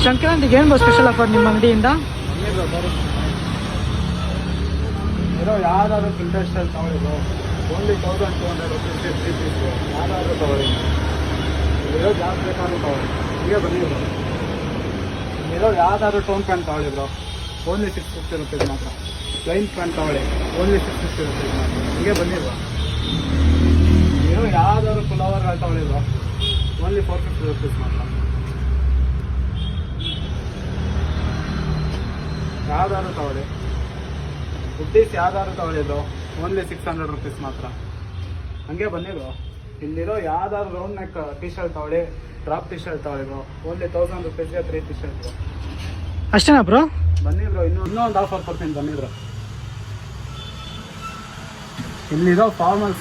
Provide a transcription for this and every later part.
ಸಂಕ್ರಾಂತಿಗೆ ಏನು bro special offer ನಿಮ್ಮ ಅಂಗಡಿಯಿಂದ? ಇರೋ ಯಾವ್ದಾದ್ರು ಪ್ರಿಂಟೆಡ್ ಶರ್ಟ್ ತಗೊಳ್ಳಿ ಬ್ರೋ, ಓನ್ಲಿ 1200 ರುಪೀಸ್ 3 ಪೀಸ್ ಯಾವ್ದಾದ್ರು ತಗೊಳ್ಳಿ. ಇರೋ ಜಾಸ್ತಿ ಬೇಕಾದ್ರೂ ತಗೊಳ್ಳಿ, ಹೀಗೆ ಬನ್ನಿ ಬ್ರೋ. ಇರೋ ಯಾವ್ದಾದ್ರು ಟೋನ್ ಪ್ಯಾಂಟ್ ತಗೊಳ್ಳಿ ಬ್ರೋ, ಓನ್ಲಿ 650 ರುಪೀಸ್ ಮಾತ್ರ. ಪ್ಲೈನ್ ಪ್ಯಾಂಟ್ ತಗೊಳ್ಳಿ, ಓನ್ಲಿ 650 ರುಪೀಸ್ ಮಾತ್ರ, ಹೀಗೆ ಬನ್ನಿ ಬ್ರೋ. ಇರೋ ಯಾವ್ದಾದ್ರು ಪುಲವರ್ಗಳು ತಗೊಳ್ಳಿ ಬ್ರೋ, ಓನ್ಲಿ 450 ರುಪೀಸ್ ಮಾತ್ರ. ಯಾವ್ದಾದ್ರು ತಗೊಳ್ಳಿ, ಹುಡ್ಡೀಸ್ ಯಾವ್ದಾದ್ರು ತಗೊಳ್ಳಿ ಬ್ರೋ, ಓನ್ಲಿ 600 ರುಪೀಸ್ ಮಾತ್ರ, ಹಂಗೆ ಬನ್ನಿ ಬ್ರೋ. ಇಲ್ಲಿರೋ ಯಾವ್ದಾದ್ರು ರೌಂಡ್ ನೆಕ್ ಟಿ ಶರ್ಟ್ ತಗೊಳ್ಳಿ, ಡ್ರಾಪ್ ಟಿ ಶರ್ಟ್ ತಗೊಳ್ಳಿ bro, only 1000 ರುಪೀಸ್ಗೆ 3 T shirt bro. ಅಷ್ಟೇನಾ ಬ್ರೋ? ಬನ್ನಿ ಬ್ರೋ, ಇನ್ನೊಂದು ಆಫರ್ ಕೊಡ್ತೀನಿ ಬನ್ನಿ ಬ್ರೋ. ಇಲ್ಲಿರೋ ಫಾರ್ಮಲ್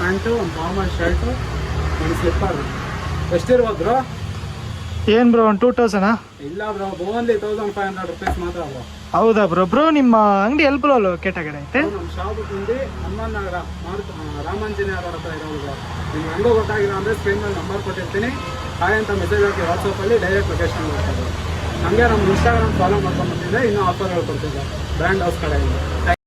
ಪ್ಯಾಂಟು, ಒಂದು ಫಾರ್ಮಲ್ ಶರ್ಟು, ಒಂದು ಸ್ಲಿಪ್ಪರ್ ಎಷ್ಟಿರ್ಬೋದು ಬ್ರೋ? ಏನು ಬ್ರೋ, ಒಂದು 2000? ಇಲ್ಲ ಬ್ರೋ, ಓನ್ಲಿ 1500 ರುಪೀಸ್ ಮಾತ್ರ ಬ್ರೋ. ಹೌದಾ ಬ್ರೋ? ಬ್ರೋ ನಿಮ್ಮ ಅಂಗಡಿ ಎಲ್ಲಿ ಬ್ರೋ ಲೊಕೇಟ್ ಆಗಿದೆ ಐತೆ? ನಮ್ಮ ಶಾಪ್ ಬಂದು ಹನುಮಾನ್ ನಗರ ರಾಮಾಂಜನೇಯ ರೋಡ್ ಹತ್ರ ಇರೋದು ಬ್ರೋ. ನಿಮ್ಗೆ ಹೆಂಗೋ ಗೊತ್ತಾಗಿಲ್ಲ ಅಂದರೆ ಸ್ಕ್ರೀನ್ ಮೇಲೆ ನಂಬರ್ ಕೊಟ್ಟಿರ್ತೀನಿ, ಹಾಯ್ ಅಂತ ಮೆಸೇಜ್ ಹಾಕಿ ವಾಟ್ಸಪ್ಪಲ್ಲಿ ಡೈರೆಕ್ಟ್ ಲೊಕೇಶನ್ ಮಾಡ್ತಾರೆ. ನಮಗೆ ನಮ್ಮ ಇನ್ಸ್ಟಾಗ್ರಾಮ್ ಫಾಲೋ ಮಾಡ್ಕೊಂಡು ಬಂದಿದ್ದೆ, ಇನ್ನೂ ಆಫರ್ಗಳು ಕೊಡ್ತಿದ್ದೆ ಬ್ರ್ಯಾಂಡ್ ಹೌಸ್ ಕಡೆಯಿಂದ.